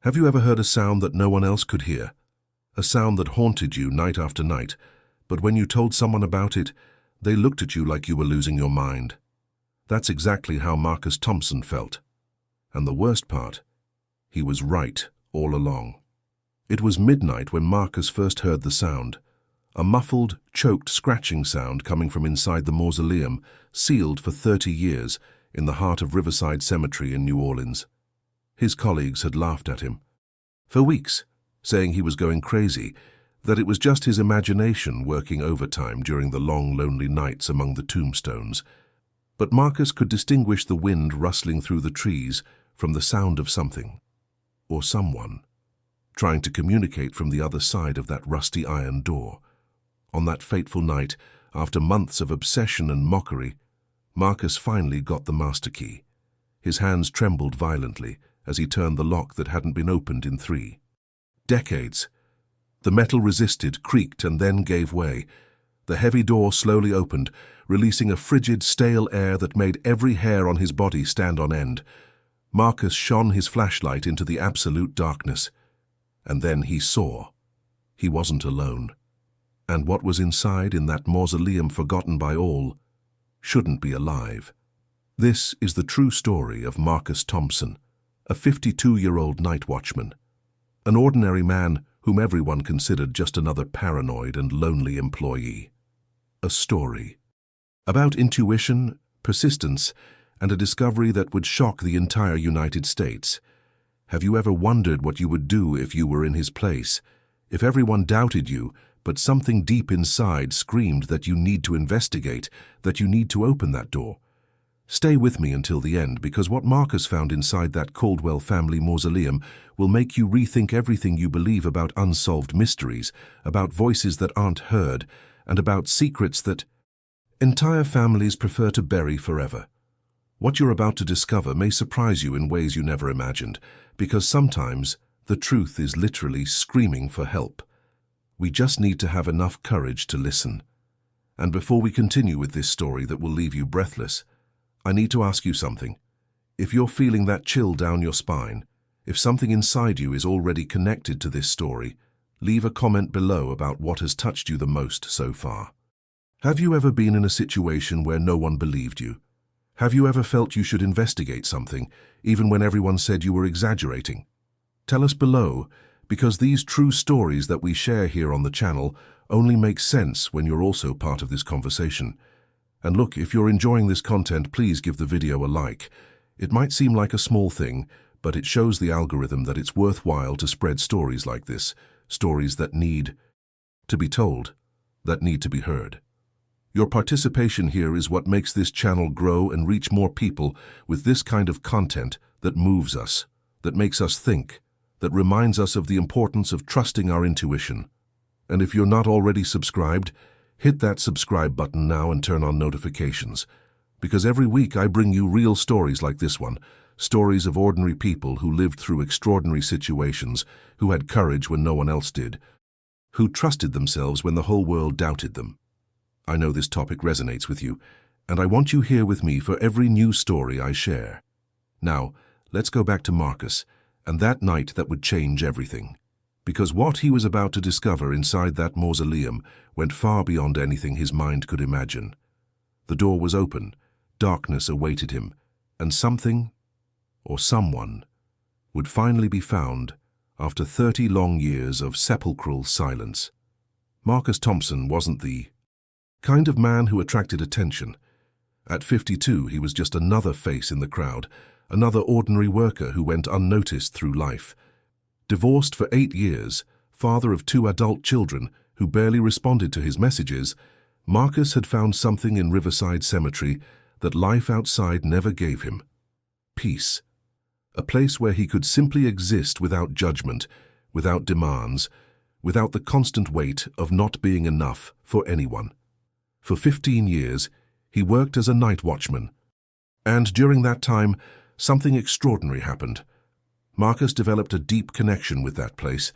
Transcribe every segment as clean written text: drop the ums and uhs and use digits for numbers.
Have you ever heard a sound that no one else could hear? A sound that haunted you night after night, but when you told someone about it, they looked at you like you were losing your mind. That's exactly how Marcus Thompson felt. And the worst part, he was right all along. It was midnight when Marcus first heard the sound, a muffled, choked scratching sound coming from inside the mausoleum, sealed for 30 years in the heart of Riverside Cemetery in New Orleans. His colleagues had laughed at him for weeks, saying he was going crazy, that it was just his imagination working overtime during the long, lonely nights among the tombstones. But Marcus could distinguish the wind rustling through the trees from the sound of something, or someone, trying to communicate from the other side of that rusty iron door. On that fateful night, after months of obsession and mockery, Marcus finally got the master key. His hands trembled violently as he turned the lock that hadn't been opened in 3 decades. The metal resisted, creaked, and then gave way. The heavy door slowly opened, releasing a frigid, stale air that made every hair on his body stand on end. Marcus shone his flashlight into the absolute darkness. And then he saw. He wasn't alone. And what was inside in that mausoleum forgotten by all shouldn't be alive. This is the true story of Marcus Thompson, a 52-year-old night watchman, an ordinary man whom everyone considered just another paranoid and lonely employee. A story about intuition, persistence, and a discovery that would shock the entire United States. Have you ever wondered what you would do if you were in his place? If everyone doubted you, but something deep inside screamed that you need to investigate, that you need to open that door? Stay with me until the end, because what Marcus found inside that Caldwell family mausoleum will make you rethink everything you believe about unsolved mysteries, about voices that aren't heard, and about secrets that entire families prefer to bury forever. What you're about to discover may surprise you in ways you never imagined, because sometimes the truth is literally screaming for help. We just need to have enough courage to listen. And before we continue with this story that will leave you breathless, I need to ask you something. If you're feeling that chill down your spine, if something inside you is already connected to this story, leave a comment below about what has touched you the most so far. Have you ever been in a situation where no one believed you? Have you ever felt you should investigate something, even when everyone said you were exaggerating? Tell us below, because these true stories that we share here on the channel only make sense when you're also part of this conversation. And look, if you're enjoying this content, please give the video a like. It might seem like a small thing, but it shows the algorithm that it's worthwhile to spread stories like this, stories that need to be told, that need to be heard. Your participation here is what makes this channel grow and reach more people with this kind of content that moves us, that makes us think, that reminds us of the importance of trusting our intuition. And if you're not already subscribed, hit that subscribe button now and turn on notifications, because every week I bring you real stories like this one, stories of ordinary people who lived through extraordinary situations, who had courage when no one else did, who trusted themselves when the whole world doubted them. I know this topic resonates with you, and I want you here with me for every new story I share. Now, let's go back to Marcus, and that night that would change everything. Because what he was about to discover inside that mausoleum went far beyond anything his mind could imagine. The door was open, darkness awaited him, and something, or someone, would finally be found after 30 long years of sepulchral silence. Marcus Thompson wasn't the kind of man who attracted attention. At 52, he was just another face in the crowd, another ordinary worker who went unnoticed through life. Divorced for 8 years, father of 2 adult children who barely responded to his messages, Marcus had found something in Riverside Cemetery that life outside never gave him. Peace. A place where he could simply exist without judgment, without demands, without the constant weight of not being enough for anyone. For 15 years, he worked as a night watchman. And during that time, something extraordinary happened. Marcus developed a deep connection with that place.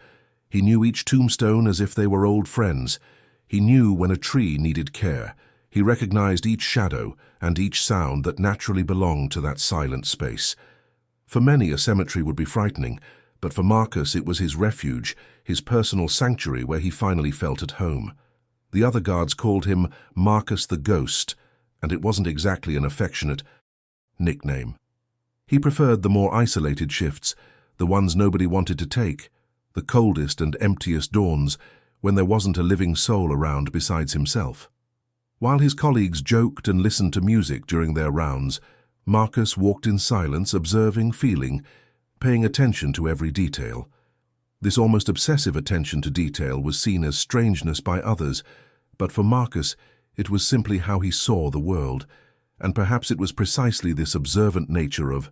He knew each tombstone as if they were old friends. He knew when a tree needed care. He recognized each shadow and each sound that naturally belonged to that silent space. For many, a cemetery would be frightening, But for Marcus, it was his refuge, his personal sanctuary where he finally felt at home. The other guards called him Marcus the Ghost, and it wasn't exactly an affectionate nickname. He preferred the more isolated shifts, the ones nobody wanted to take, the coldest and emptiest dawns, when there wasn't a living soul around besides himself. While his colleagues joked and listened to music during their rounds, Marcus walked in silence, observing, feeling, paying attention to every detail. This almost obsessive attention to detail was seen as strangeness by others, but for Marcus, it was simply how he saw the world, and perhaps it was precisely this observant nature of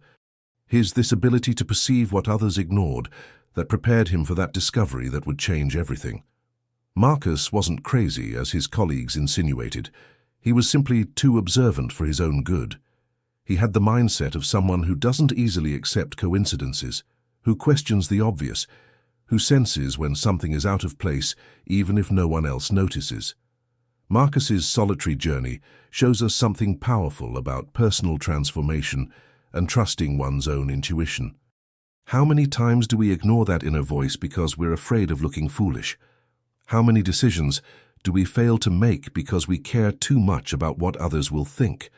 his, this ability to perceive what others ignored, that prepared him for that discovery that would change everything. Marcus wasn't crazy, as his colleagues insinuated. He was simply too observant for his own good. He had the mindset of someone who doesn't easily accept coincidences, who questions the obvious, who senses when something is out of place even if no one else notices. Marcus's solitary journey shows us something powerful about personal transformation and trusting one's own intuition. How many times do we ignore that inner voice because we're afraid of looking foolish? How many decisions do we fail to make because we care too much about what others will think?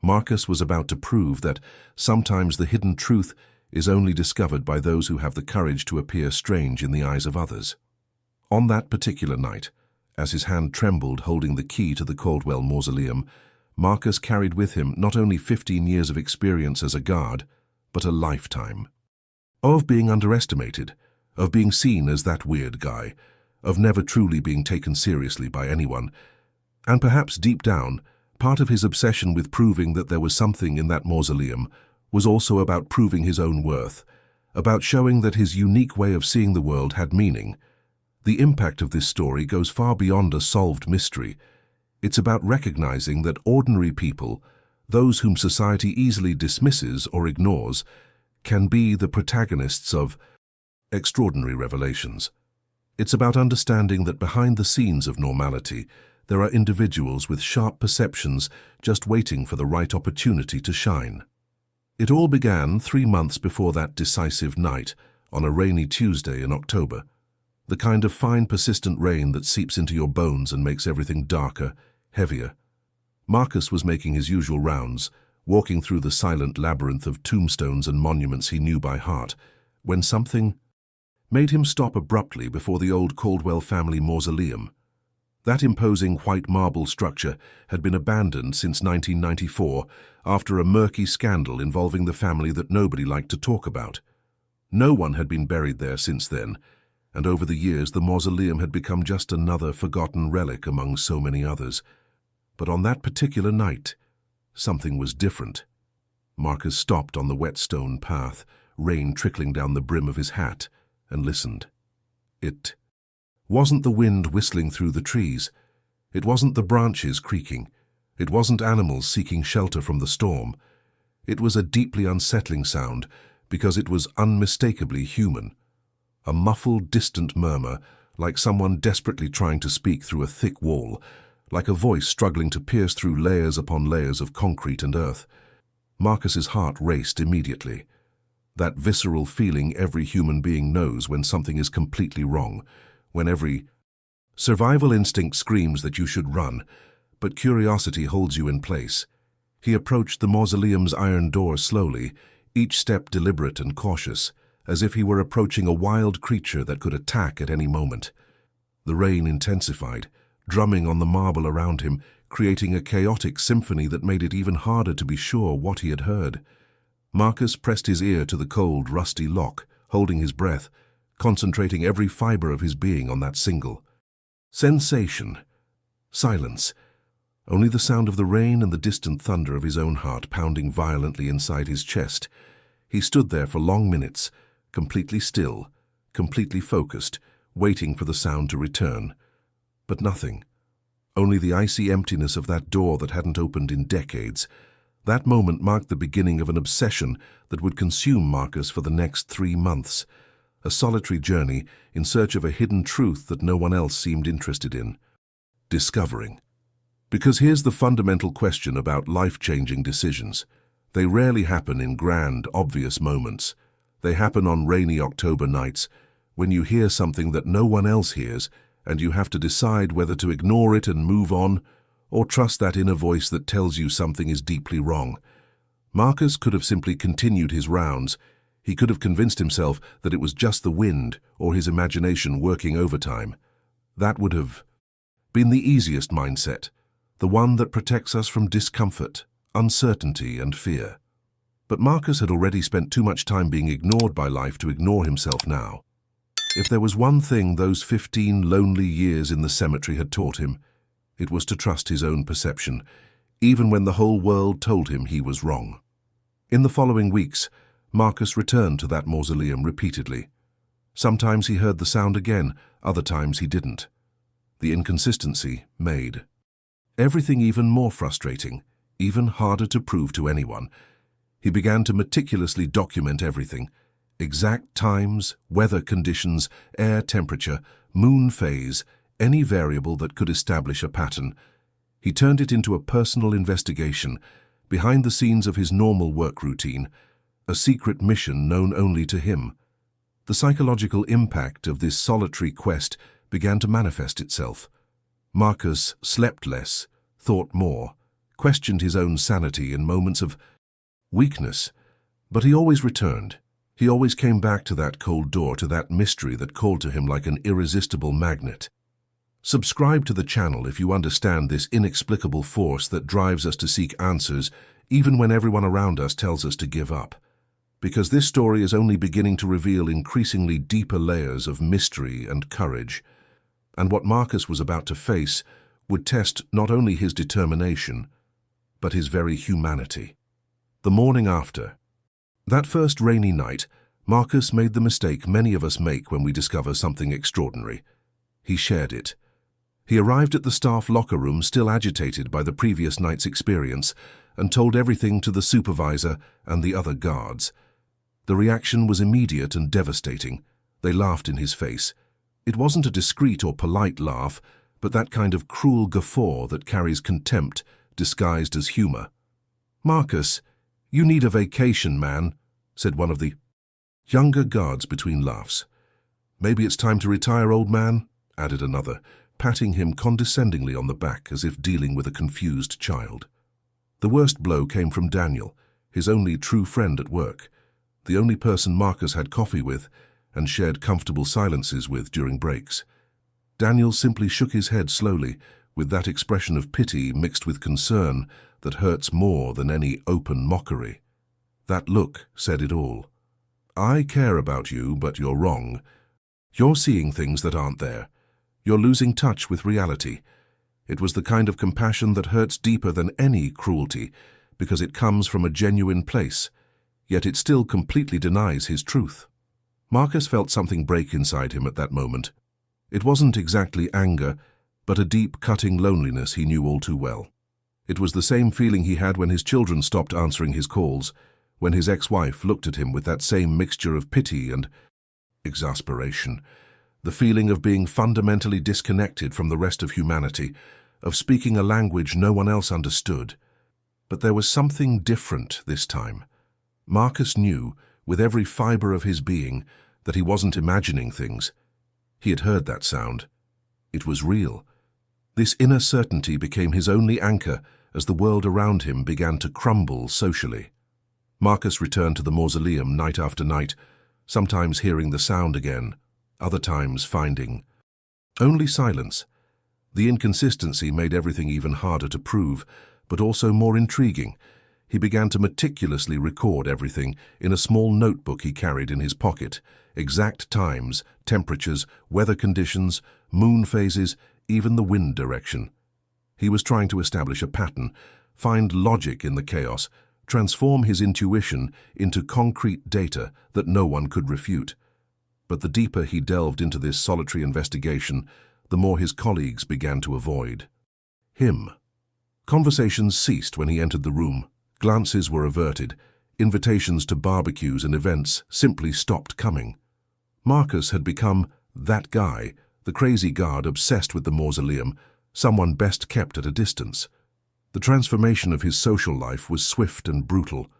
Marcus was about to prove that sometimes the hidden truth is only discovered by those who have the courage to appear strange in the eyes of others. On that particular night, as his hand trembled holding the key to the Caldwell mausoleum, Marcus carried with him not only 15 years of experience as a guard, but a lifetime. Of being underestimated, of being seen as that weird guy, of never truly being taken seriously by anyone, and perhaps deep down, part of his obsession with proving that there was something in that mausoleum was also about proving his own worth, about showing that his unique way of seeing the world had meaning. The impact of this story goes far beyond a solved mystery. It's about recognizing that ordinary people, those whom society easily dismisses or ignores, can be the protagonists of extraordinary revelations. It's about understanding that behind the scenes of normality, there are individuals with sharp perceptions just waiting for the right opportunity to shine. It all began 3 months before that decisive night, on a rainy Tuesday in October. The kind of fine, persistent rain that seeps into your bones and makes everything darker, heavier. Marcus was making his usual rounds, walking through the silent labyrinth of tombstones and monuments he knew by heart, when something made him stop abruptly before the old Caldwell family mausoleum. That imposing white marble structure had been abandoned since 1994 after a murky scandal involving the family that nobody liked to talk about. No one had been buried there since then, and over the years the mausoleum had become just another forgotten relic among so many others. But on that particular night, something was different. Marcus stopped on the wet stone path, rain trickling down the brim of his hat, and listened. It wasn't the wind whistling through the trees. It wasn't the branches creaking. It wasn't animals seeking shelter from the storm. It was a deeply unsettling sound because it was unmistakably human. A muffled, distant murmur, like someone desperately trying to speak through a thick wall, like a voice struggling to pierce through layers upon layers of concrete and earth. Marcus's heart raced immediately. That visceral feeling every human being knows when something is completely wrong, when every survival instinct screams that you should run, but curiosity holds you in place. He approached the mausoleum's iron door slowly, each step deliberate and cautious, as if he were approaching a wild creature that could attack at any moment. The rain intensified, drumming on the marble around him, creating a chaotic symphony that made it even harder to be sure what he had heard. Marcus pressed his ear to the cold, rusty lock, holding his breath, concentrating every fiber of his being on that single sensation. Silence. Only the sound of the rain and the distant thunder of his own heart pounding violently inside his chest. He stood there for long minutes, completely still, completely focused, waiting for the sound to return. But nothing. Only the icy emptiness of that door that hadn't opened in decades. That moment marked the beginning of an obsession that would consume Marcus for the next 3 months. A solitary journey in search of a hidden truth that no one else seemed interested in. Discovering. Because here's the fundamental question about life-changing decisions. They rarely happen in grand, obvious moments. They happen on rainy October nights, when you hear something that no one else hears, and you have to decide whether to ignore it and move on, or trust that inner voice that tells you something is deeply wrong. Marcus could have simply continued his rounds. He could have convinced himself that it was just the wind or his imagination working overtime. That would have been the easiest mindset, the one that protects us from discomfort, uncertainty, and fear. But Marcus had already spent too much time being ignored by life to ignore himself now. If there was one thing those 15 lonely years in the cemetery had taught him, it was to trust his own perception, even when the whole world told him he was wrong. In the following weeks, Marcus returned to that mausoleum repeatedly. Sometimes he heard the sound again, other times he didn't. The inconsistency made everything even more frustrating, even harder to prove to anyone. He began to meticulously document everything: exact times, weather conditions, air temperature, moon phase, any variable that could establish a pattern. He turned it into a personal investigation, behind the scenes of his normal work routine, a secret mission known only to him. The psychological impact of this solitary quest began to manifest itself. Marcus slept less, thought more, questioned his own sanity in moments of weakness, but he always returned. He always came back to that cold door, to that mystery that called to him like an irresistible magnet. Subscribe to the channel if you understand this inexplicable force that drives us to seek answers even when everyone around us tells us to give up. Because this story is only beginning to reveal increasingly deeper layers of mystery and courage. And what Marcus was about to face would test not only his determination, but his very humanity. The morning after. That first rainy night, Marcus made the mistake many of us make when we discover something extraordinary. He shared it. He arrived at the staff locker room still agitated by the previous night's experience and told everything to the supervisor and the other guards. The reaction was immediate and devastating. They laughed in his face. It wasn't a discreet or polite laugh, but that kind of cruel guffaw that carries contempt disguised as humor. "Marcus, you need a vacation, man," said one of the younger guards between laughs. "Maybe it's time to retire, old man," added another, patting him condescendingly on the back as if dealing with a confused child. The worst blow came from Daniel, his only true friend at work, the only person Marcus had coffee with and shared comfortable silences with during breaks. Daniel simply shook his head slowly, with that expression of pity mixed with concern that hurts more than any open mockery. That look said it all. "I care about you, but you're wrong. You're seeing things that aren't there. You're losing touch with reality." It was the kind of compassion that hurts deeper than any cruelty, because it comes from a genuine place, yet it still completely denies his truth. Marcus felt something break inside him at that moment. It wasn't exactly anger, but a deep, cutting loneliness he knew all too well. It was the same feeling he had when his children stopped answering his calls, when his ex-wife looked at him with that same mixture of pity and exasperation. The feeling of being fundamentally disconnected from the rest of humanity, of speaking a language no one else understood. But there was something different this time. Marcus knew, with every fiber of his being, that he wasn't imagining things. He had heard that sound. It was real. This inner certainty became his only anchor as the world around him began to crumble socially. Marcus returned to the mausoleum night after night, sometimes hearing the sound again, other times finding only silence. The inconsistency made everything even harder to prove, but also more intriguing. He began to meticulously record everything in a small notebook he carried in his pocket: exact times, temperatures, weather conditions, moon phases, even the wind direction. He was trying to establish a pattern, find logic in the chaos, transform his intuition into concrete data that no one could refute. But the deeper he delved into this solitary investigation, the more his colleagues began to avoid him. Conversations ceased when he entered the room. Glances were averted. Invitations to barbecues and events simply stopped coming. Marcus had become that guy, the crazy guard obsessed with the mausoleum, someone best kept at a distance. The transformation of his social life was swift and brutal.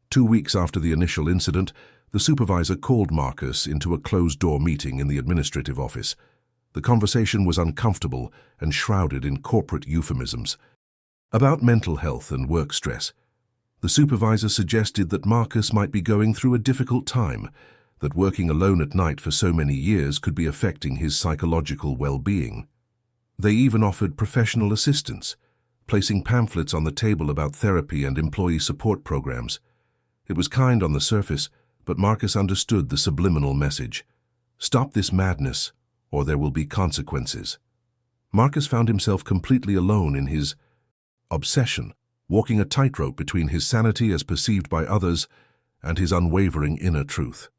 2 weeks after the initial incident, The supervisor called Marcus into a closed-door meeting in the administrative office. The conversation was uncomfortable and shrouded in corporate euphemisms. About mental health and work stress. The supervisor suggested that Marcus might be going through a difficult time, that working alone at night for so many years could be affecting his psychological well-being. They even offered professional assistance, placing pamphlets on the table about therapy and employee support programs. It was kind on the surface, but Marcus understood the subliminal message. Stop this madness, or there will be consequences. Marcus found himself completely alone in his obsession, walking a tightrope between his sanity as perceived by others and his unwavering inner truth.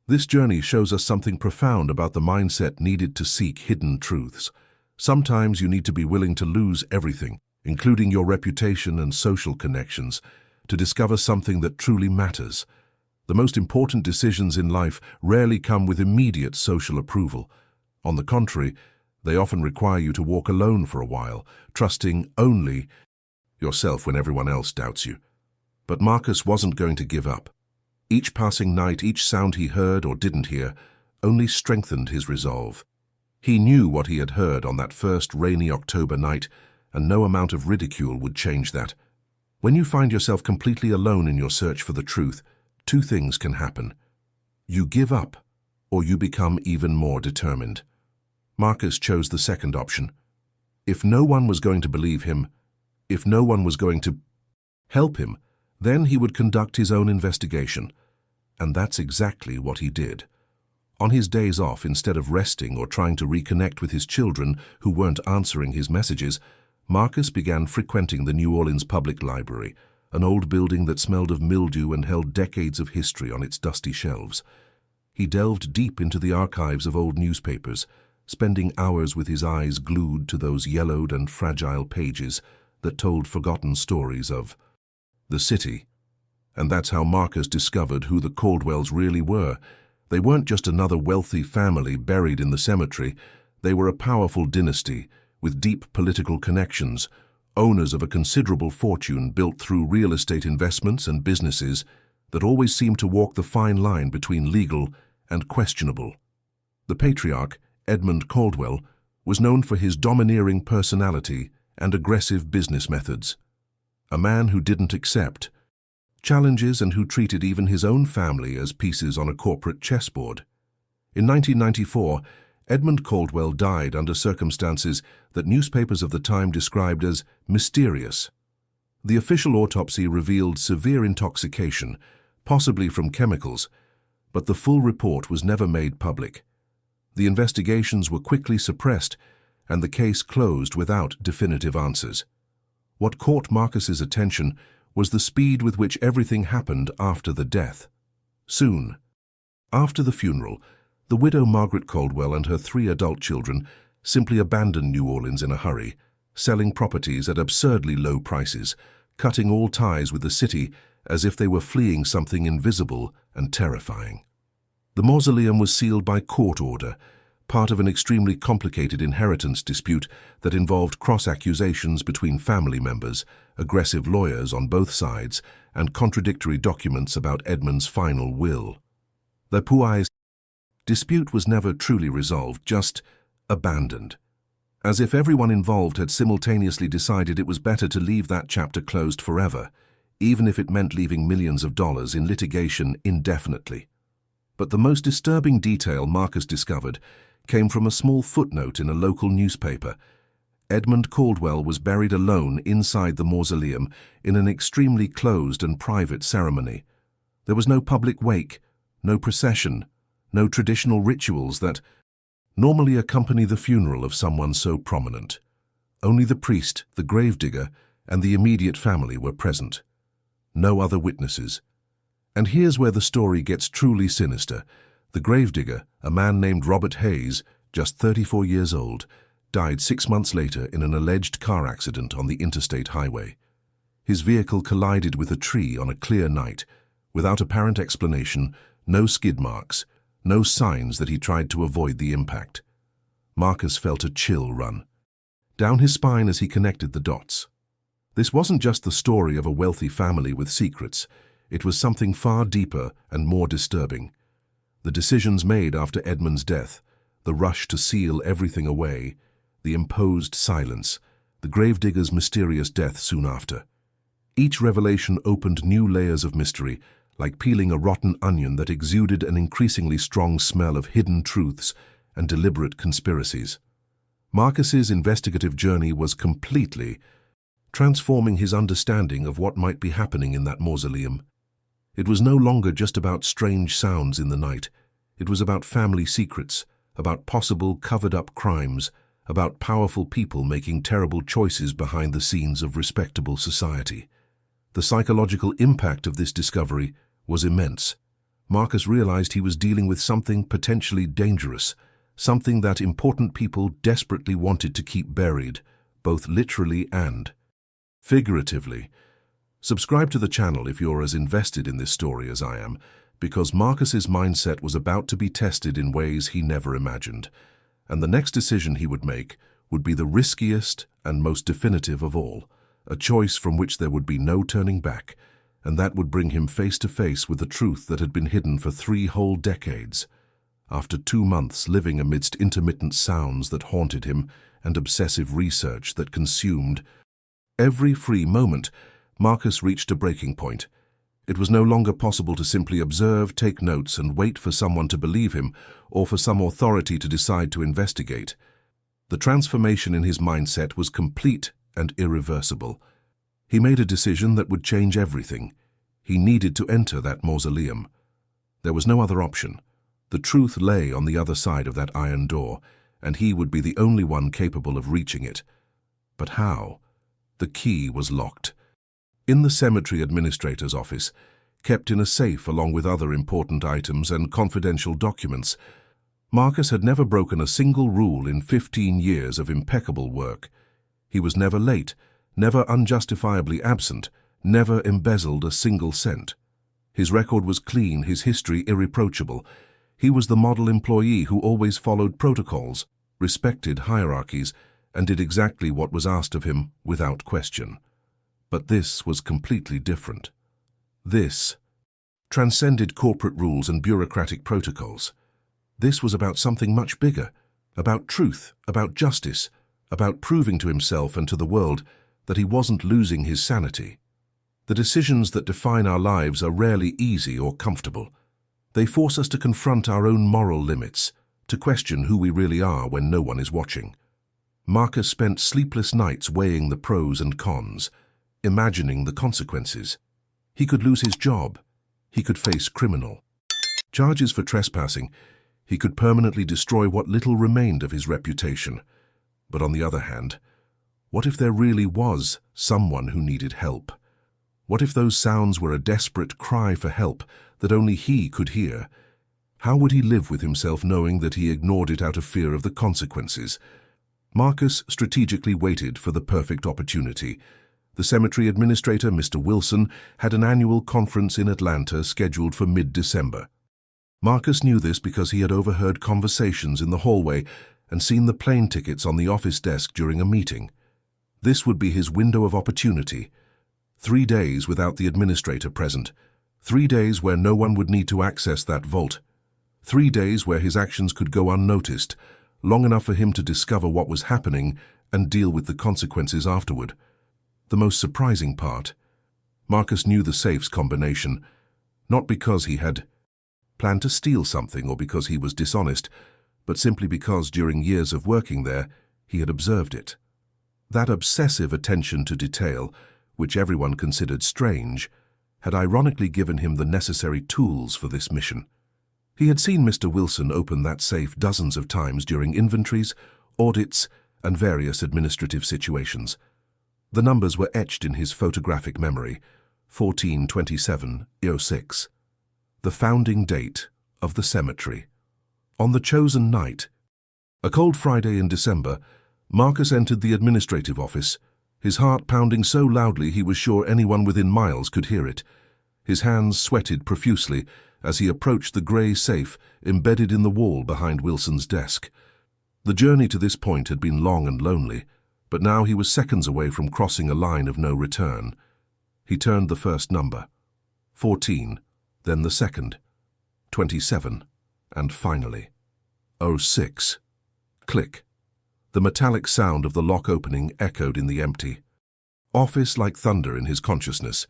This journey shows us something profound about the mindset needed to seek hidden truths. Sometimes you need to be willing to lose everything, including your reputation and social connections, to discover something that truly matters. The most important decisions in life rarely come with immediate social approval. On the contrary, they often require you to walk alone for a while, trusting only yourself when everyone else doubts you. But Marcus wasn't going to give up. Each passing night, each sound he heard or didn't hear, only strengthened his resolve. He knew what he had heard on that first rainy October night, and no amount of ridicule would change that. When you find yourself completely alone in your search for the truth, two things can happen. You give up, or you become even more determined. Marcus chose the second option. If no one was going to believe him, if no one was going to help him, then he would conduct his own investigation. And that's exactly what he did. On his days off, instead of resting or trying to reconnect with his children who weren't answering his messages, Marcus began frequenting the New Orleans Public Library, an old building that smelled of mildew and held decades of history on its dusty shelves. He delved deep into the archives of old newspapers, spending hours with his eyes glued to those yellowed and fragile pages that told forgotten stories of the city. And that's how Marcus discovered who the Caldwells really were. They weren't just another wealthy family buried in the cemetery. They were a powerful dynasty with deep political connections, owners of a considerable fortune built through real estate investments and businesses that always seemed to walk the fine line between legal and questionable. The patriarch, Edmund Caldwell, was known for his domineering personality and aggressive business methods. A man who didn't accept challenges and who treated even his own family as pieces on a corporate chessboard. In 1994, Edmund Caldwell died under circumstances that newspapers of the time described as mysterious. The official autopsy revealed severe intoxication, possibly from chemicals, but the full report was never made public. The investigations were quickly suppressed, and the case closed without definitive answers. What caught Marcus's attention was the speed with which everything happened after the death. Soon, after the funeral, the widow Margaret Caldwell and her 3 adult children simply abandoned New Orleans in a hurry, selling properties at absurdly low prices, cutting all ties with the city as if they were fleeing something invisible and terrifying. The mausoleum was sealed by court order, part of an extremely complicated inheritance dispute that involved cross-accusations between family members, aggressive lawyers on both sides, and contradictory documents about Edmund's final will. The Puai's dispute was never truly resolved, just abandoned, as if everyone involved had simultaneously decided it was better to leave that chapter closed forever, even if it meant leaving millions of dollars in litigation indefinitely. But the most disturbing detail Marcus discovered came from a small footnote in a local newspaper. Edmund Caldwell was buried alone inside the mausoleum in an extremely closed and private ceremony. There was no public wake, no procession, no traditional rituals that normally accompany the funeral of someone so prominent. Only the priest, the gravedigger, and the immediate family were present. No other witnesses. And here's where the story gets truly sinister. The gravedigger, a man named Robert Hayes, just 34 years old, died 6 months later in an alleged car accident on the interstate highway. His vehicle collided with a tree on a clear night, without apparent explanation, no skid marks, no signs that he tried to avoid the impact. Marcus felt a chill run down his spine as he connected the dots. This wasn't just the story of a wealthy family with secrets. It was something far deeper and more disturbing. The decisions made after Edmund's death, the rush to seal everything away, the imposed silence, the gravedigger's mysterious death soon after. Each revelation opened new layers of mystery, like peeling a rotten onion that exuded an increasingly strong smell of hidden truths and deliberate conspiracies. Marcus's investigative journey was completely transforming his understanding of what might be happening in that mausoleum. It was no longer just about strange sounds in the night. It was about family secrets, about possible covered-up crimes, about powerful people making terrible choices behind the scenes of respectable society. The psychological impact of this discovery was immense. Marcus realized he was dealing with something potentially dangerous, something that important people desperately wanted to keep buried, both literally and figuratively. Subscribe to the channel if you're as invested in this story as I am, because Marcus's mindset was about to be tested in ways he never imagined, and the next decision he would make would be the riskiest and most definitive of all, a choice from which there would be no turning back, and that would bring him face to face with the truth that had been hidden for 3 whole decades. After 2 months living amidst intermittent sounds that haunted him and obsessive research that consumed every free moment, Marcus reached a breaking point. It was no longer possible to simply observe, take notes, and wait for someone to believe him or for some authority to decide to investigate. The transformation in his mindset was complete and irreversible. He made a decision that would change everything. He needed to enter that mausoleum. There was no other option. The truth lay on the other side of that iron door, and he would be the only one capable of reaching it. But how? The key was locked. In the cemetery administrator's office, kept in a safe along with other important items and confidential documents, Marcus had never broken a single rule in 15 years of impeccable work. He was never late, never unjustifiably absent, never embezzled a single cent. His record was clean, his history irreproachable. He was the model employee who always followed protocols, respected hierarchies, and did exactly what was asked of him without question. But this was completely different. This transcended corporate rules and bureaucratic protocols. This was about something much bigger, about truth, about justice, about proving to himself and to the world that he wasn't losing his sanity. The decisions that define our lives are rarely easy or comfortable. They force us to confront our own moral limits, to question who we really are when no one is watching. Marcus spent sleepless nights weighing the pros and cons, imagining the consequences. He could lose his job. He could face criminal charges for trespassing. He could permanently destroy what little remained of his reputation. But on the other hand, what if there really was someone who needed help? What if those sounds were a desperate cry for help that only he could hear? How would he live with himself knowing that he ignored it out of fear of the consequences? Marcus strategically waited for the perfect opportunity. The cemetery administrator, Mr. Wilson, had an annual conference in Atlanta scheduled for mid-December. Marcus knew this because he had overheard conversations in the hallway and seen the plane tickets on the office desk during a meeting. This would be his window of opportunity. 3 days without the administrator present. 3 days where no one would need to access that vault. 3 days where his actions could go unnoticed, long enough for him to discover what was happening and deal with the consequences afterward. The most surprising part, Marcus knew the safe's combination, not because he had planned to steal something or because he was dishonest, but simply because during years of working there, he had observed it. That obsessive attention to detail, which everyone considered strange, had ironically given him the necessary tools for this mission. He had seen Mr. Wilson open that safe dozens of times during inventories, audits, and various administrative situations. The numbers were etched in his photographic memory, 14/27/06, the founding date of the cemetery. On the chosen night, a cold Friday in December, Marcus entered the administrative office, his heart pounding so loudly he was sure anyone within miles could hear it. His hands sweated profusely as he approached the grey safe embedded in the wall behind Wilson's desk. The journey to this point had been long and lonely, but now he was seconds away from crossing a line of no return. He turned the first number, 14, then the second, 27, and finally, 06. Click. The metallic sound of the lock opening echoed in the empty. Office like thunder in his consciousness.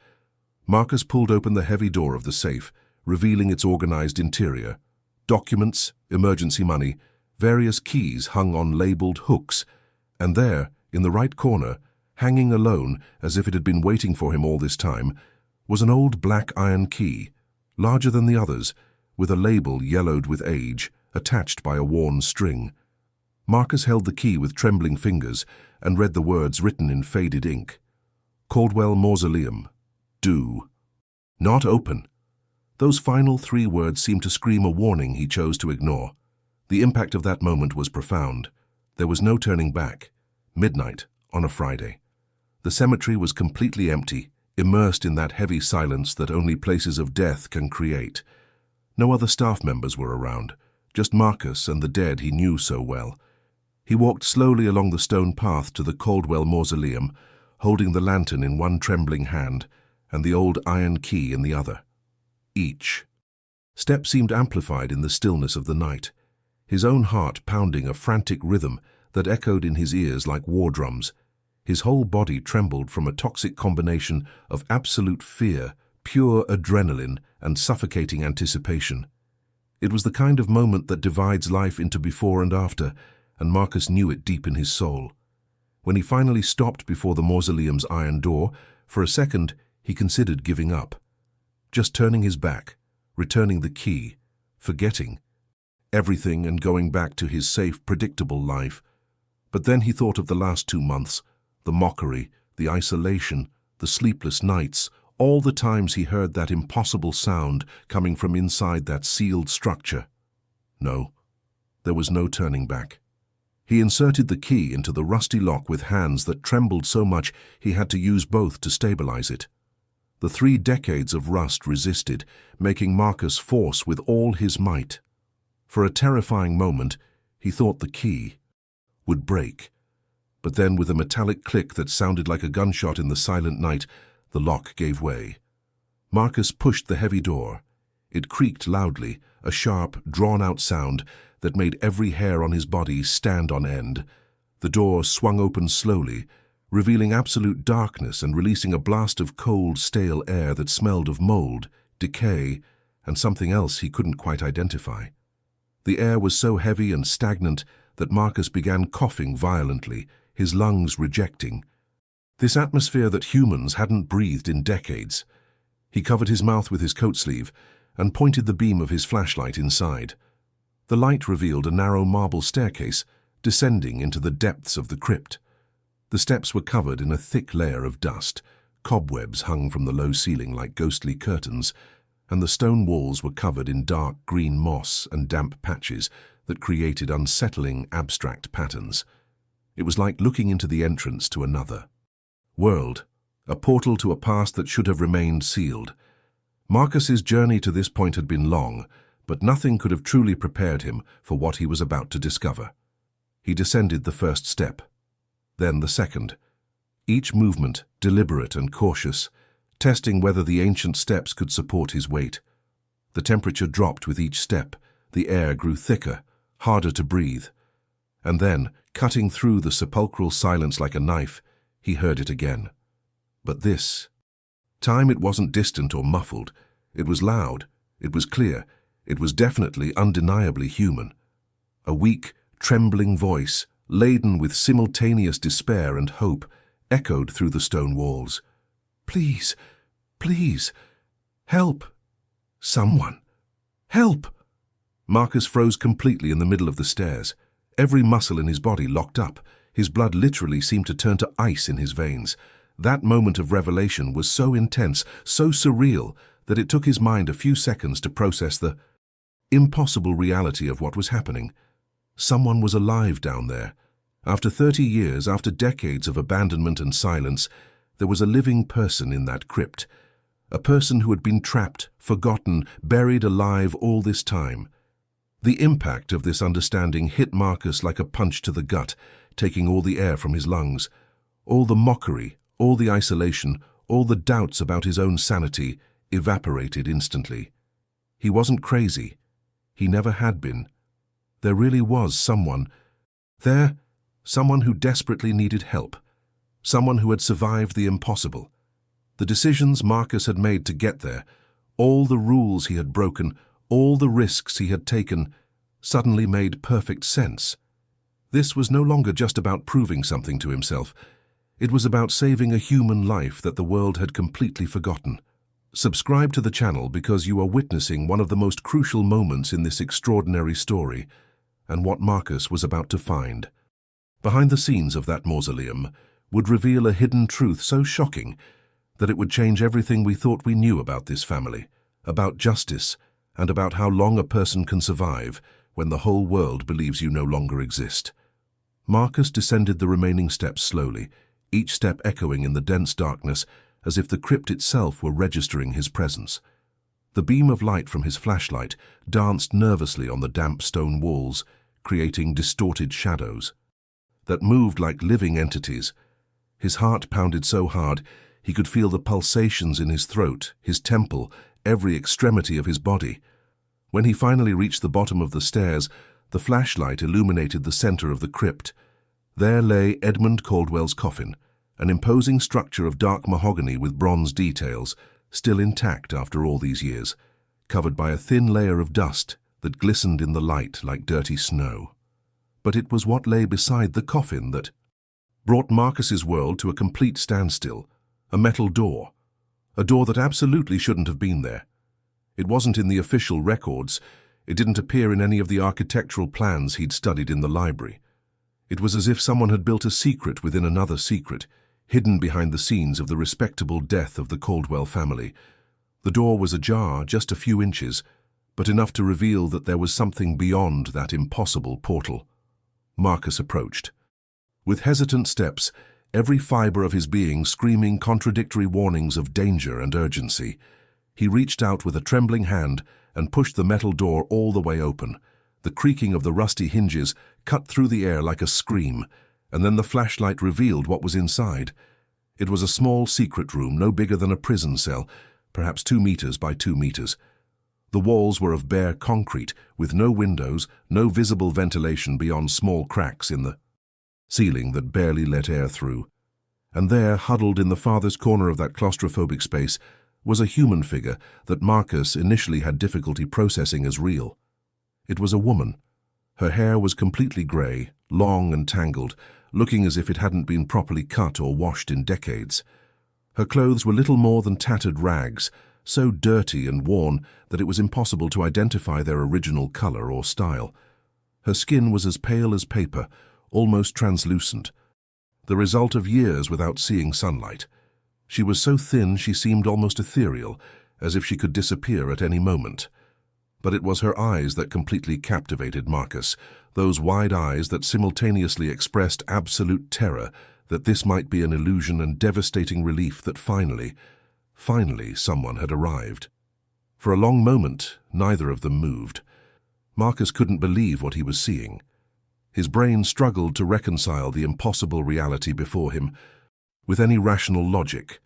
Marcus pulled open the heavy door of the safe, revealing its organized interior. Documents, emergency money, various keys hung on labeled hooks, and there, in the right corner, hanging alone as if it had been waiting for him all this time, was an old black iron key, larger than the others, with a label yellowed with age, attached by a worn string. Marcus held the key with trembling fingers and read the words written in faded ink. Caldwell Mausoleum. Do. Not open. Those final 3 words seemed to scream a warning he chose to ignore. The impact of that moment was profound. There was no turning back. Midnight, on a Friday. The cemetery was completely empty, immersed in that heavy silence that only places of death can create. No other staff members were around, just Marcus and the dead he knew so well. He walked slowly along the stone path to the Caldwell Mausoleum, holding the lantern in one trembling hand and the old iron key in the other. Each. Steps seemed amplified in the stillness of the night, his own heart pounding a frantic rhythm that echoed in his ears like war drums. His whole body trembled from a toxic combination of absolute fear, pure adrenaline, and suffocating anticipation. It was the kind of moment that divides life into before and after, and Marcus knew it deep in his soul. When he finally stopped before the mausoleum's iron door, for a second he considered giving up. Just turning his back, returning the key, forgetting everything and going back to his safe, predictable life. But then he thought of the last 2 months, the mockery, the isolation, the sleepless nights, all the times he heard that impossible sound coming from inside that sealed structure. No, there was no turning back. He inserted the key into the rusty lock with hands that trembled so much he had to use both to stabilize it. The 3 decades of rust resisted, making Marcus force with all his might. For a terrifying moment, he thought the key would break. But then, with a metallic click that sounded like a gunshot in the silent night, the lock gave way. Marcus pushed the heavy door. It creaked loudly, a sharp, drawn-out sound that made every hair on his body stand on end. The door swung open slowly, revealing absolute darkness and releasing a blast of cold, stale air that smelled of mold, decay, and something else he couldn't quite identify. The air was so heavy and stagnant that Marcus began coughing violently, his lungs rejecting this atmosphere that humans hadn't breathed in decades. He covered his mouth with his coat sleeve and pointed the beam of his flashlight inside. The light revealed a narrow marble staircase descending into the depths of the crypt. The steps were covered in a thick layer of dust, cobwebs hung from the low ceiling like ghostly curtains, and the stone walls were covered in dark green moss and damp patches that created unsettling, abstract patterns. It was like looking into the entrance to another world, a portal to a past that should have remained sealed. Marcus's journey to this point had been long, but nothing could have truly prepared him for what he was about to discover. He descended the first step, then the second, each movement deliberate and cautious, testing whether the ancient steps could support his weight. The temperature dropped with each step, the air grew thicker, harder to breathe. And then, cutting through the sepulchral silence like a knife, he heard it again. But this time it wasn't distant or muffled. It was loud, it was clear, it was definitely, undeniably human. A weak, trembling voice, laden with simultaneous despair and hope, echoed through the stone walls. "Please, please, help! Someone, help!" Marcus froze completely in the middle of the stairs. Every muscle in his body locked up. His blood literally seemed to turn to ice in his veins. That moment of revelation was so intense, so surreal, that it took his mind a few seconds to process the impossible reality of what was happening. Someone was alive down there. After 30 years, after decades of abandonment and silence, there was a living person in that crypt. A person who had been trapped, forgotten, buried alive all this time. The impact of this understanding hit Marcus like a punch to the gut, taking all the air from his lungs. All the mockery, all the isolation, all the doubts about his own sanity, evaporated instantly. He wasn't crazy. He never had been. There really was someone there, someone who desperately needed help, someone who had survived the impossible. The decisions Marcus had made to get there, all the rules he had broken, all the risks he had taken, suddenly made perfect sense. This was no longer just about proving something to himself. It was about saving a human life that the world had completely forgotten. Subscribe to the channel because you are witnessing one of the most crucial moments in this extraordinary story and what Marcus was about to find. Behind the scenes of that mausoleum would reveal a hidden truth so shocking that it would change everything we thought we knew about this family, about justice, and about how long a person can survive when the whole world believes you no longer exist. Marcus descended the remaining steps slowly, each step echoing in the dense darkness as if the crypt itself were registering his presence. The beam of light from his flashlight danced nervously on the damp stone walls, creating distorted shadows that moved like living entities. His heart pounded so hard he could feel the pulsations in his throat, his temple, every extremity of his body. When he finally reached the bottom of the stairs, the flashlight illuminated the center of the crypt. There lay Edmund Caldwell's coffin, an imposing structure of dark mahogany with bronze details, still intact after all these years, covered by a thin layer of dust that glistened in the light like dirty snow. But it was what lay beside the coffin that brought Marcus's world to a complete standstill, a metal door, a door that absolutely shouldn't have been there. It wasn't in the official records. It didn't appear in any of the architectural plans he'd studied in the library. It was as if someone had built a secret within another secret, hidden behind the scenes of the respectable death of the Caldwell family. The door was ajar just a few inches, but enough to reveal that there was something beyond that impossible portal. Marcus approached. With hesitant steps, every fiber of his being screaming contradictory warnings of danger and urgency, he reached out with a trembling hand and pushed the metal door all the way open. The creaking of the rusty hinges cut through the air like a scream, and then the flashlight revealed what was inside. It was a small secret room, no bigger than a prison cell, perhaps 2 meters by 2 meters. The walls were of bare concrete, with no windows, no visible ventilation beyond small cracks in the ceiling that barely let air through. And there, huddled in the farthest corner of that claustrophobic space, was a human figure that Marcus initially had difficulty processing as real. It was a woman. Her hair was completely grey, long and tangled, looking as if it hadn't been properly cut or washed in decades. Her clothes were little more than tattered rags, so dirty and worn that it was impossible to identify their original colour or style. Her skin was as pale as paper, almost translucent, the result of years without seeing sunlight. She was so thin she seemed almost ethereal, as if she could disappear at any moment. But it was her eyes that completely captivated Marcus, those wide eyes that simultaneously expressed absolute terror that this might be an illusion and devastating relief that finally someone had arrived. For a long moment, neither of them moved. Marcus couldn't believe what he was seeing. His brain struggled to reconcile the impossible reality before him with any rational logic.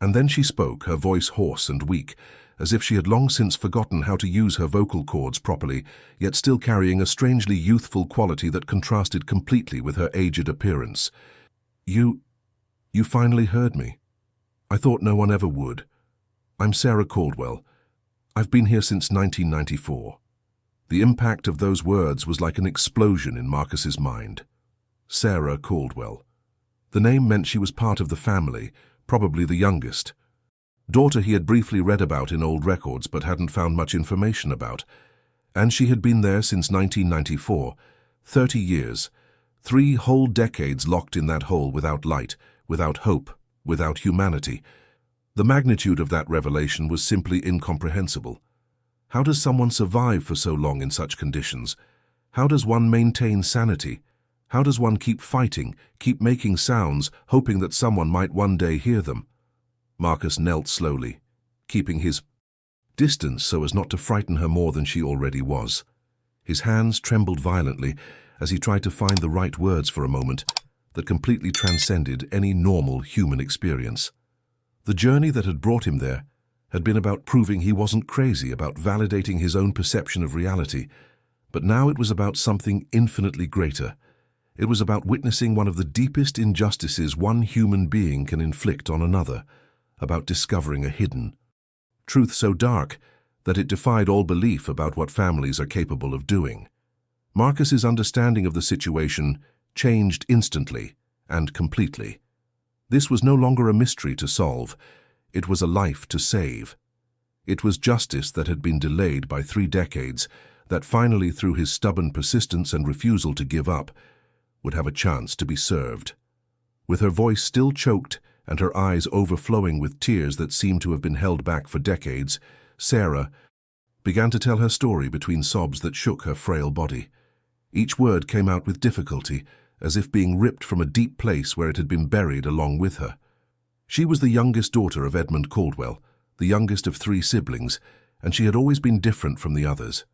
And then she spoke, her voice hoarse and weak, as if she had long since forgotten how to use her vocal cords properly, yet still carrying a strangely youthful quality that contrasted completely with her aged appearance. You finally heard me. I thought no one ever would. I'm Sarah Caldwell. I've been here since 1994. The impact of those words was like an explosion in Marcus's mind. Sarah Caldwell. The name meant she was part of the family, probably the youngest. Daughter he had briefly read about in old records but hadn't found much information about. And she had been there since 1994, 30 years, 3 whole decades locked in that hole without light, without hope, without humanity. The magnitude of that revelation was simply incomprehensible. How does someone survive for so long in such conditions? How does one maintain sanity? How does one keep fighting, keep making sounds, hoping that someone might one day hear them? Marcus knelt slowly, keeping his distance so as not to frighten her more than she already was. His hands trembled violently as he tried to find the right words for a moment that completely transcended any normal human experience. The journey that had brought him there had been about proving he wasn't crazy, about validating his own perception of reality. But now it was about something infinitely greater. It was about witnessing one of the deepest injustices one human being can inflict on another, about discovering a hidden truth so dark that it defied all belief about what families are capable of doing. Marcus's understanding of the situation changed instantly and completely. This was no longer a mystery to solve. It was a life to save. It was justice that had been delayed by 3 decades, that finally, through his stubborn persistence and refusal to give up, would have a chance to be served. With her voice still choked and her eyes overflowing with tears that seemed to have been held back for decades, Sarah began to tell her story between sobs that shook her frail body. Each word came out with difficulty, as if being ripped from a deep place where it had been buried along with her. She was the youngest daughter of Edmund Caldwell, the youngest of 3 siblings, and she had always been different from the others.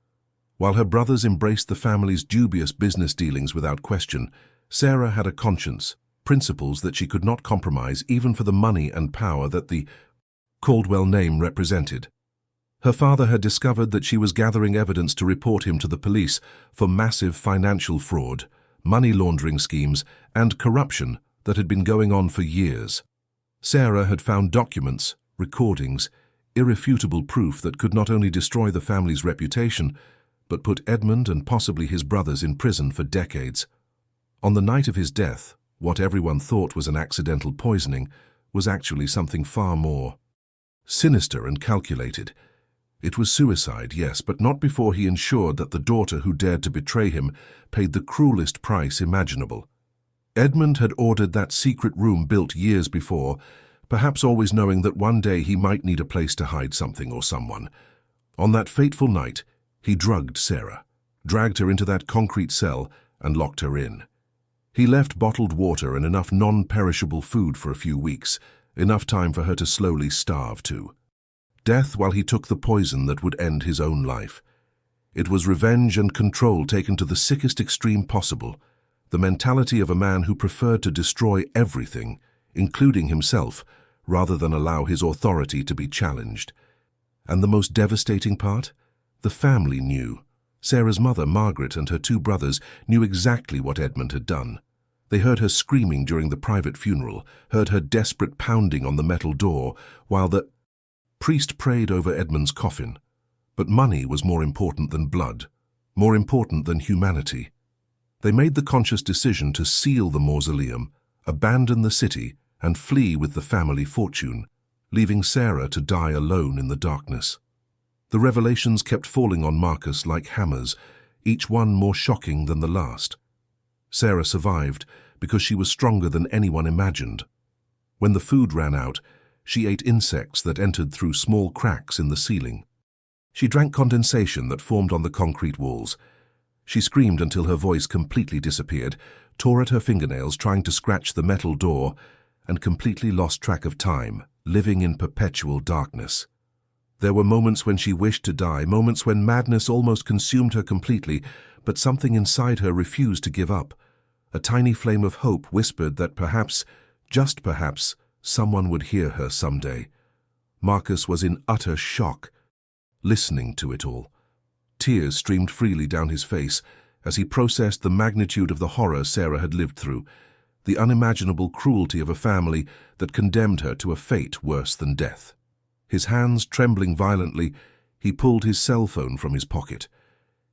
While her brothers embraced the family's dubious business dealings without question, Sarah had a conscience, principles that she could not compromise even for the money and power that the Caldwell name represented. Her father had discovered that she was gathering evidence to report him to the police for massive financial fraud, money laundering schemes, and corruption that had been going on for years. Sarah had found documents, recordings, irrefutable proof that could not only destroy the family's reputation, but put Edmund and possibly his brothers in prison for decades. On the night of his death, what everyone thought was an accidental poisoning was actually something far more sinister and calculated. It was suicide, yes, but not before he ensured that the daughter who dared to betray him paid the cruelest price imaginable. Edmund had ordered that secret room built years before, perhaps always knowing that one day he might need a place to hide something or someone. On that fateful night, he drugged Sarah, dragged her into that concrete cell, and locked her in. He left bottled water and enough non-perishable food for a few weeks, enough time for her to slowly starve to death while he took the poison that would end his own life. It was revenge and control taken to the sickest extreme possible, the mentality of a man who preferred to destroy everything, including himself, rather than allow his authority to be challenged. And the most devastating part? The family knew. Sarah's mother, Margaret, and her 2 brothers knew exactly what Edmund had done. They heard her screaming during the private funeral, heard her desperate pounding on the metal door, while the priest prayed over Edmund's coffin. But money was more important than blood, more important than humanity. They made the conscious decision to seal the mausoleum, abandon the city, and flee with the family fortune, leaving Sarah to die alone in the darkness. The revelations kept falling on Marcus like hammers, each one more shocking than the last. Sarah survived because she was stronger than anyone imagined. When the food ran out, she ate insects that entered through small cracks in the ceiling. She drank condensation that formed on the concrete walls. She screamed until her voice completely disappeared, tore at her fingernails trying to scratch the metal door, and completely lost track of time, living in perpetual darkness. There were moments when she wished to die, moments when madness almost consumed her completely, but something inside her refused to give up. A tiny flame of hope whispered that perhaps, just perhaps, someone would hear her someday. Marcus was in utter shock, listening to it all. Tears streamed freely down his face as he processed the magnitude of the horror Sarah had lived through, the unimaginable cruelty of a family that condemned her to a fate worse than death. His hands trembling violently, he pulled his cell phone from his pocket.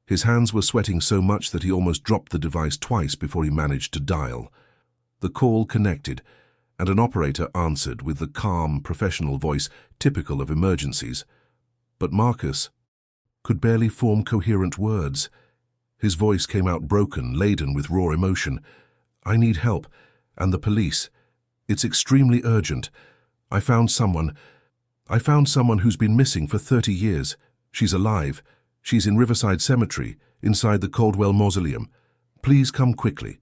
His hands were sweating so much that he almost dropped the device twice before he managed to dial. The call connected, and an operator answered with the calm, professional voice typical of emergencies. But Marcus could barely form coherent words. His voice came out broken, laden with raw emotion. "I need help, and the police. It's extremely urgent. I found someone who's been missing for 30 years. She's alive. She's in Riverside Cemetery, inside the Caldwell mausoleum. Please come quickly."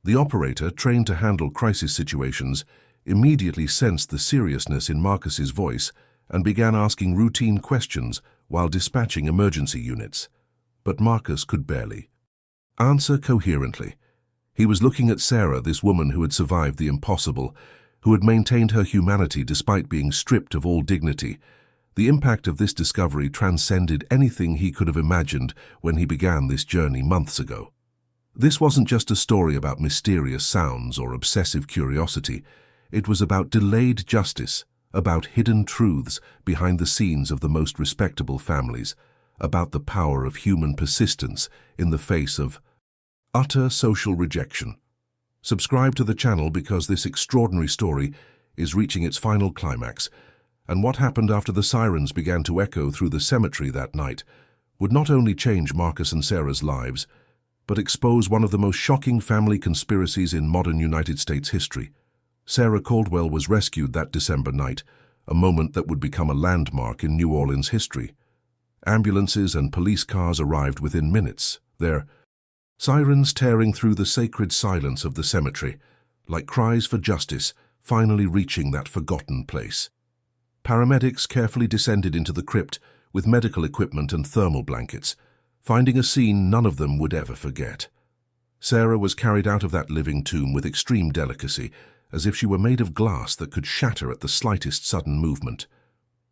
The operator, trained to handle crisis situations, immediately sensed the seriousness in Marcus's voice and began asking routine questions while dispatching emergency units. But Marcus could barely answer coherently. He was looking at Sarah, this woman who had survived the impossible, who had maintained her humanity despite being stripped of all dignity, The impact of this discovery transcended anything he could have imagined when he began this journey months ago. This wasn't just a story about mysterious sounds or obsessive curiosity. It was about delayed justice, about hidden truths behind the scenes of the most respectable families, about the power of human persistence in the face of utter social rejection. Subscribe to the channel because this extraordinary story is reaching its final climax, and what happened after the sirens began to echo through the cemetery that night would not only change Marcus and Sarah's lives, but expose one of the most shocking family conspiracies in modern United States history. Sarah Caldwell was rescued that December night, a moment that would become a landmark in New Orleans history. Ambulances and police cars arrived within minutes, their sirens tearing through the sacred silence of the cemetery, like cries for justice finally reaching that forgotten place. Paramedics carefully descended into the crypt with medical equipment and thermal blankets, finding a scene none of them would ever forget. Sarah was carried out of that living tomb with extreme delicacy, as if she were made of glass that could shatter at the slightest sudden movement.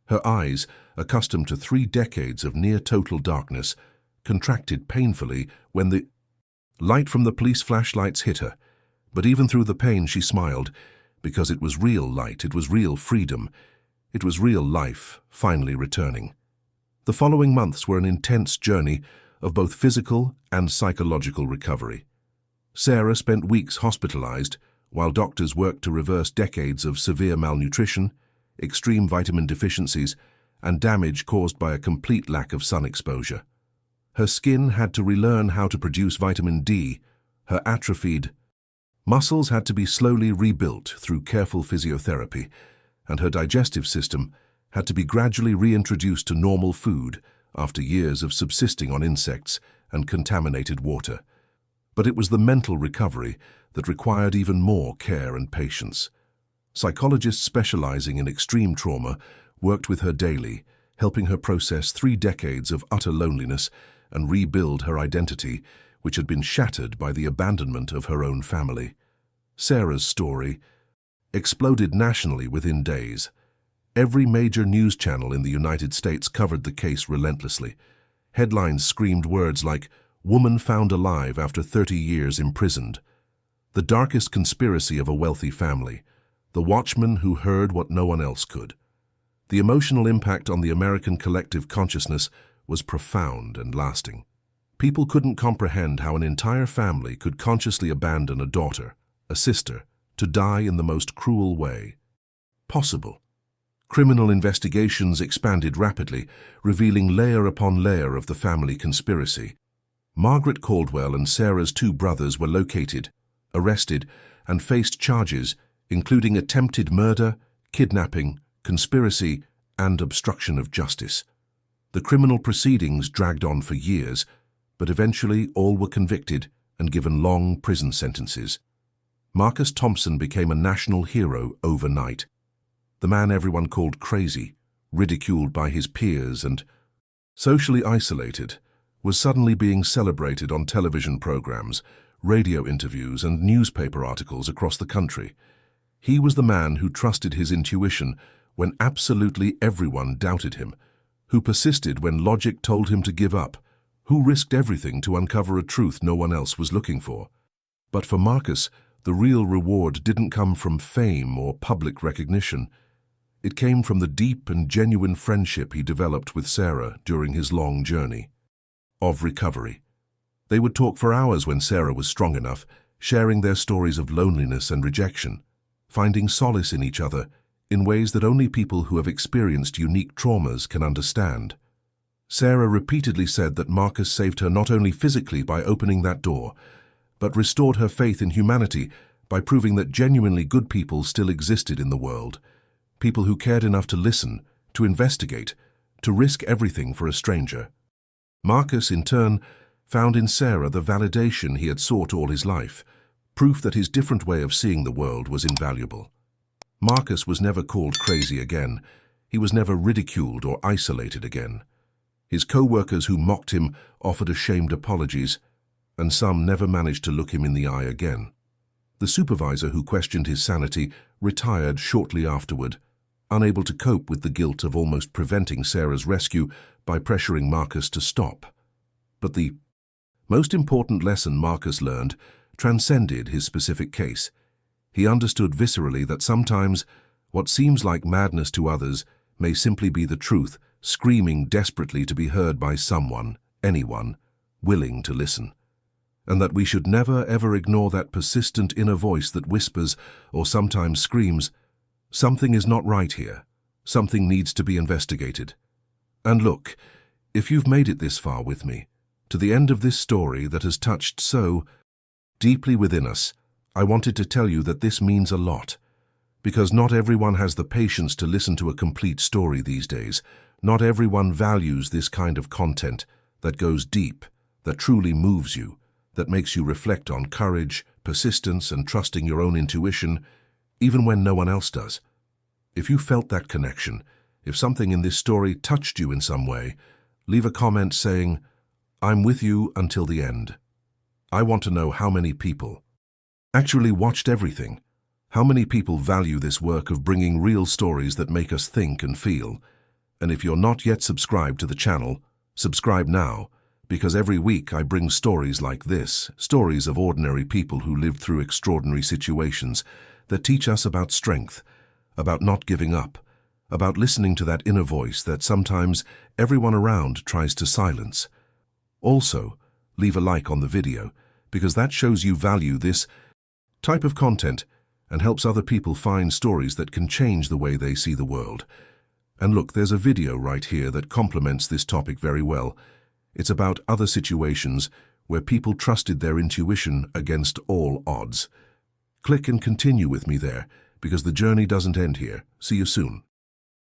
Her eyes, accustomed to 3 decades of near-total darkness, contracted painfully when the light from the police flashlights hit her. But even through the pain she smiled, because it was real light, it was real freedom, it was real life finally returning. The following months were an intense journey of both physical and psychological recovery. Sarah spent weeks hospitalized, while doctors worked to reverse decades of severe malnutrition, extreme vitamin deficiencies, and damage caused by a complete lack of sun exposure. Her skin had to relearn how to produce vitamin D, her atrophied muscles had to be slowly rebuilt through careful physiotherapy, and her digestive system had to be gradually reintroduced to normal food after years of subsisting on insects and contaminated water. But it was the mental recovery that required even more care and patience. Psychologists specializing in extreme trauma worked with her daily, helping her process 3 decades of utter loneliness and rebuild her identity, which had been shattered by the abandonment of her own family. Sarah's story exploded nationally within days. Every major news channel in the United States covered the case relentlessly. Headlines screamed words like, "Woman found alive after 30 years imprisoned," "The darkest conspiracy of a wealthy family," "The Watchman who heard what no one else could." The emotional impact on the American collective consciousness was profound and lasting. People couldn't comprehend how an entire family could consciously abandon a daughter, a sister, to die in the most cruel way possible. Criminal investigations expanded rapidly, revealing layer upon layer of the family conspiracy. Margaret Caldwell and Sarah's 2 brothers were located, arrested, and faced charges including attempted murder, kidnapping, conspiracy, and obstruction of justice. The criminal proceedings dragged on for years, but eventually all were convicted and given long prison sentences. Marcus Thompson became a national hero overnight. The man everyone called crazy, ridiculed by his peers and socially isolated, was suddenly being celebrated on television programs, radio interviews, and newspaper articles across the country. He was the man who trusted his intuition when absolutely everyone doubted him, who persisted when logic told him to give up, who risked everything to uncover a truth no one else was looking for. But for Marcus, the real reward didn't come from fame or public recognition. It came from the deep and genuine friendship he developed with Sarah during his long journey of recovery. They would talk for hours when Sarah was strong enough, sharing their stories of loneliness and rejection, finding solace in each other in ways that only people who have experienced unique traumas can understand. Sarah repeatedly said that Marcus saved her not only physically by opening that door, but restored her faith in humanity by proving that genuinely good people still existed in the world, people who cared enough to listen, to investigate, to risk everything for a stranger. Marcus, in turn, found in Sarah the validation he had sought all his life, proof that his different way of seeing the world was invaluable. Marcus was never called crazy again. He was never ridiculed or isolated again. His co-workers who mocked him offered ashamed apologies, and some never managed to look him in the eye again. The supervisor who questioned his sanity retired shortly afterward, unable to cope with the guilt of almost preventing Sarah's rescue by pressuring Marcus to stop. But the most important lesson Marcus learned transcended his specific case. He understood viscerally that sometimes what seems like madness to others may simply be the truth, screaming desperately to be heard by someone, anyone, willing to listen. And that we should never ever ignore that persistent inner voice that whispers or sometimes screams, "Something is not right here. Something needs to be investigated." And look, if you've made it this far with me, to the end of this story that has touched so deeply within us, I wanted to tell you that this means a lot. Because not everyone has the patience to listen to a complete story these days. Not everyone values this kind of content that goes deep, that truly moves you, that makes you reflect on courage, persistence, and trusting your own intuition, even when no one else does. If you felt that connection, if something in this story touched you in some way, leave a comment saying, "I'm with you until the end." I want to know how many people actually watched everything. How many people value this work of bringing real stories that make us think and feel? And if you're not yet subscribed to the channel, subscribe now, because every week I bring stories like this, stories of ordinary people who lived through extraordinary situations that teach us about strength, about not giving up, about listening to that inner voice that sometimes everyone around tries to silence. Also, leave a like on the video, because that shows you value this type of content and helps other people find stories that can change the way they see the world. And look, there's a video right here that complements this topic very well. It's about other situations where people trusted their intuition against all odds. Click and continue with me there, because the journey doesn't end here. See you soon.